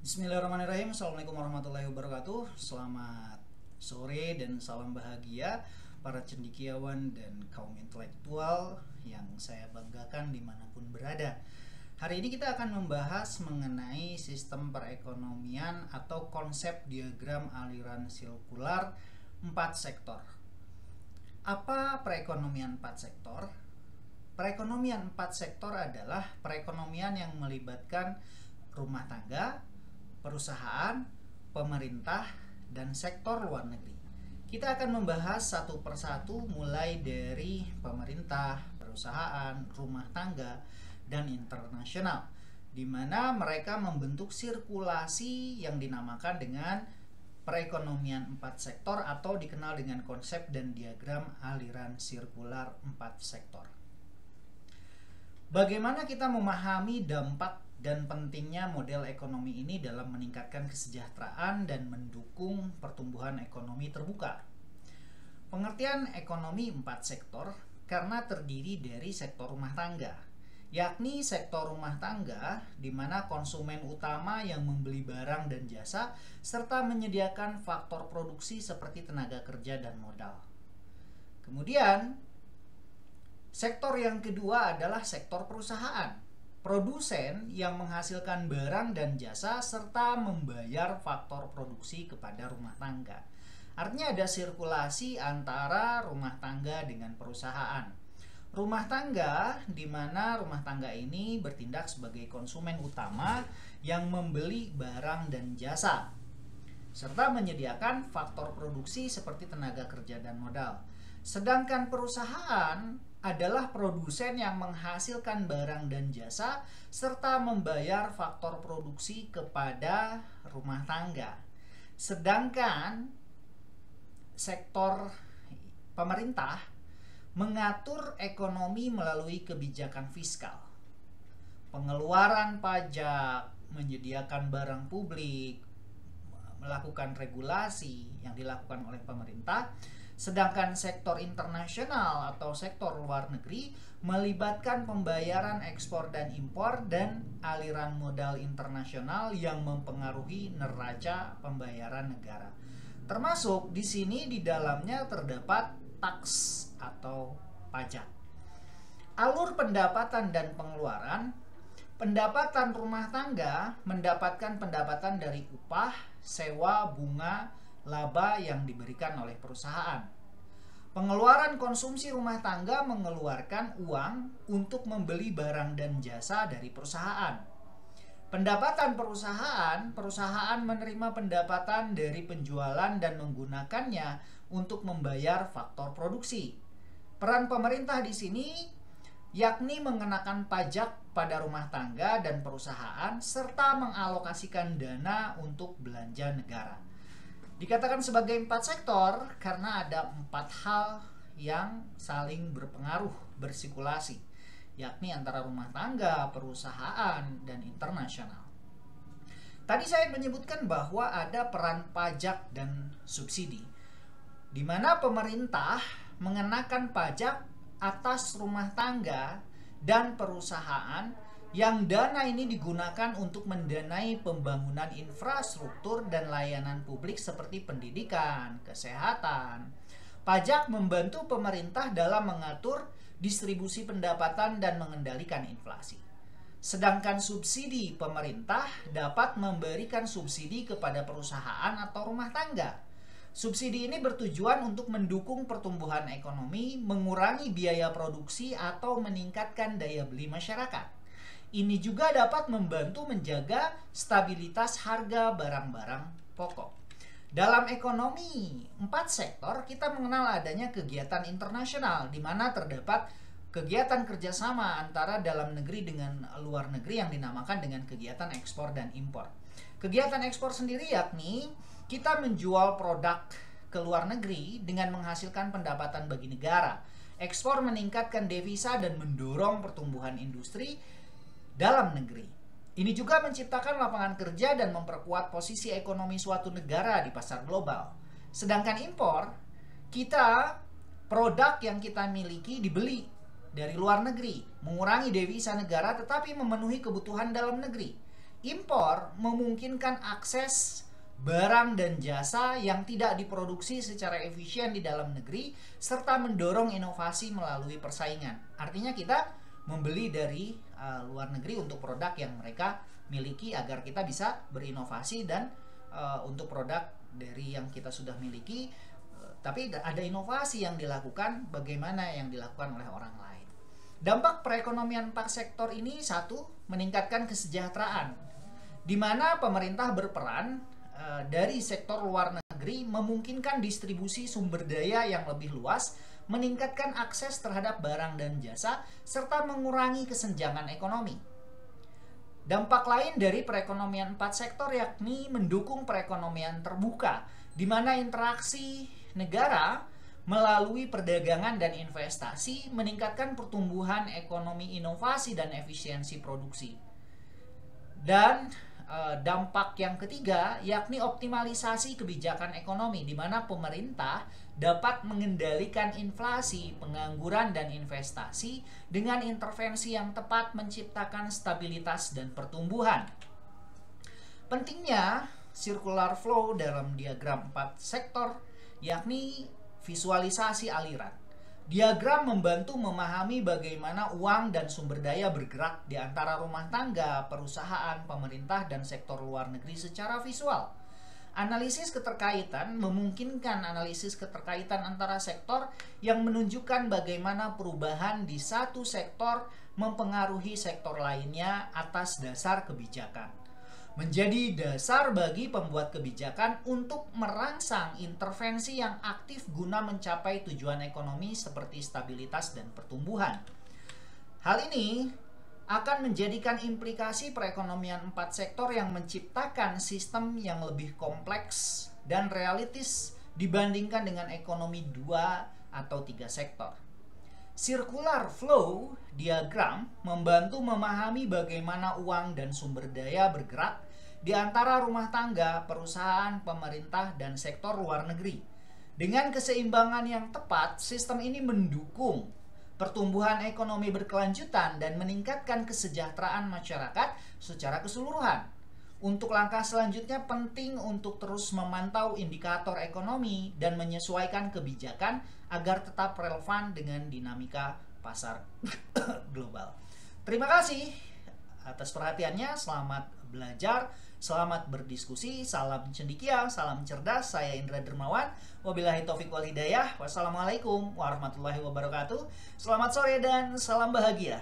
Bismillahirrahmanirrahim. Assalamualaikum warahmatullahi wabarakatuh. Selamat sore dan salam bahagia para cendekiawan dan kaum intelektual yang saya banggakan dimanapun berada. Hari ini kita akan membahas mengenai sistem perekonomian atau konsep diagram aliran sirkular 4 sektor. Apa perekonomian 4 sektor? Perekonomian 4 sektor adalah perekonomian yang melibatkan rumah tangga, perusahaan, pemerintah, dan sektor luar negeri. Kita akan membahas satu persatu mulai dari pemerintah, perusahaan, rumah tangga, dan internasional, di mana mereka membentuk sirkulasi yang dinamakan dengan perekonomian 4 sektor atau dikenal dengan konsep dan diagram aliran sirkular 4 sektor. Bagaimana kita memahami dampak dan pentingnya model ekonomi ini dalam meningkatkan kesejahteraan dan mendukung pertumbuhan ekonomi terbuka? Pengertian ekonomi 4 sektor karena terdiri dari sektor rumah tangga, yakni sektor rumah tangga di mana konsumen utama yang membeli barang dan jasa serta menyediakan faktor produksi seperti tenaga kerja dan modal. Kemudian, sektor yang kedua adalah sektor perusahaan, produsen yang menghasilkan barang dan jasa serta membayar faktor produksi kepada rumah tangga. Artinya ada sirkulasi antara rumah tangga dengan perusahaan. Rumah tangga di mana rumah tangga ini bertindak sebagai konsumen utama yang membeli barang dan jasa serta menyediakan faktor produksi seperti tenaga kerja dan modal. Sedangkan perusahaan adalah produsen yang menghasilkan barang dan jasa serta membayar faktor produksi kepada rumah tangga. Sedangkan sektor pemerintah mengatur ekonomi melalui kebijakan fiskal, pengeluaran pajak, menyediakan barang publik, melakukan regulasi yang dilakukan oleh pemerintah. Sedangkan sektor internasional atau sektor luar negeri melibatkan pembayaran ekspor dan impor dan aliran modal internasional yang mempengaruhi neraca pembayaran negara. Termasuk di sini di dalamnya terdapat taks atau pajak. Alur pendapatan dan pengeluaran. Pendapatan rumah tangga mendapatkan pendapatan dari upah, sewa, bunga, laba yang diberikan oleh perusahaan. Pengeluaran konsumsi rumah tangga mengeluarkan uang untuk membeli barang dan jasa dari perusahaan. Pendapatan perusahaan menerima pendapatan dari penjualan dan menggunakannya untuk membayar faktor produksi. Peran pemerintah di sini yakni mengenakan pajak pada rumah tangga dan perusahaan serta mengalokasikan dana untuk belanja negara. Dikatakan sebagai 4 sektor karena ada 4 hal yang saling berpengaruh, bersirkulasi, yakni antara rumah tangga, perusahaan, dan internasional. Tadi saya menyebutkan bahwa ada peran pajak dan subsidi, di mana pemerintah mengenakan pajak atas rumah tangga dan perusahaan yang dana ini digunakan untuk mendanai pembangunan infrastruktur dan layanan publik seperti pendidikan, kesehatan. Pajak membantu pemerintah dalam mengatur distribusi pendapatan dan mengendalikan inflasi. Sedangkan subsidi pemerintah dapat memberikan subsidi kepada perusahaan atau rumah tangga. Subsidi ini bertujuan untuk mendukung pertumbuhan ekonomi, mengurangi biaya produksi atau meningkatkan daya beli masyarakat. Ini juga dapat membantu menjaga stabilitas harga barang-barang pokok. Dalam ekonomi 4 sektor, kita mengenal adanya kegiatan internasional, di mana terdapat kegiatan kerjasama antara dalam negeri dengan luar negeri yang dinamakan dengan kegiatan ekspor dan impor. Kegiatan ekspor sendiri yakni kita menjual produk ke luar negeri dengan menghasilkan pendapatan bagi negara. Ekspor meningkatkan devisa dan mendorong pertumbuhan industri dalam negeri. Ini juga menciptakan lapangan kerja dan memperkuat posisi ekonomi suatu negara di pasar global. Sedangkan impor, produk yang kita miliki dibeli dari luar negeri, mengurangi devisa negara tetapi memenuhi kebutuhan dalam negeri. Impor memungkinkan akses barang dan jasa yang tidak diproduksi secara efisien di dalam negeri, serta mendorong inovasi melalui persaingan. Artinya kita membeli dari luar negeri untuk produk yang mereka miliki agar kita bisa berinovasi, dan untuk produk dari yang kita sudah miliki, tapi ada inovasi yang dilakukan bagaimana yang dilakukan oleh orang lain. Dampak perekonomian 4 sektor ini: satu, meningkatkan kesejahteraan, di mana pemerintah berperan dari sektor luar negeri memungkinkan distribusi sumber daya yang lebih luas, meningkatkan akses terhadap barang dan jasa, serta mengurangi kesenjangan ekonomi. Dampak lain dari perekonomian 4 sektor yakni mendukung perekonomian terbuka, di mana interaksi negara melalui perdagangan dan investasi meningkatkan pertumbuhan ekonomi, inovasi, dan efisiensi produksi. Dan dampak yang ketiga yakni optimalisasi kebijakan ekonomi, di mana pemerintah dapat mengendalikan inflasi, pengangguran, dan investasi dengan intervensi yang tepat, menciptakan stabilitas dan pertumbuhan. Pentingnya circular flow dalam diagram 4 sektor yakni visualisasi aliran. Diagram membantu memahami bagaimana uang dan sumber daya bergerak di antara rumah tangga, perusahaan, pemerintah, dan sektor luar negeri secara visual. Analisis keterkaitan memungkinkan analisis keterkaitan antara sektor yang menunjukkan bagaimana perubahan di satu sektor mempengaruhi sektor lainnya atas dasar kebijakan. Menjadi dasar bagi pembuat kebijakan untuk merangsang intervensi yang aktif guna mencapai tujuan ekonomi seperti stabilitas dan pertumbuhan. Hal ini akan menjadikan implikasi perekonomian 4 sektor yang menciptakan sistem yang lebih kompleks dan realistis dibandingkan dengan ekonomi 2 atau 3 sektor. Circular flow diagram membantu memahami bagaimana uang dan sumber daya bergerak di antara rumah tangga, perusahaan, pemerintah, dan sektor luar negeri. Dengan keseimbangan yang tepat, sistem ini mendukung pertumbuhan ekonomi berkelanjutan dan meningkatkan kesejahteraan masyarakat secara keseluruhan. Untuk langkah selanjutnya, penting untuk terus memantau indikator ekonomi dan menyesuaikan kebijakan agar tetap relevan dengan dinamika pasar global. Terima kasih atas perhatiannya. Selamat belajar, selamat berdiskusi. Salam cendekia, salam cerdas. Saya Indra Dermawan. Wabillahi taufiq wal hidayah. Wassalamualaikum warahmatullahi wabarakatuh. Selamat sore dan salam bahagia.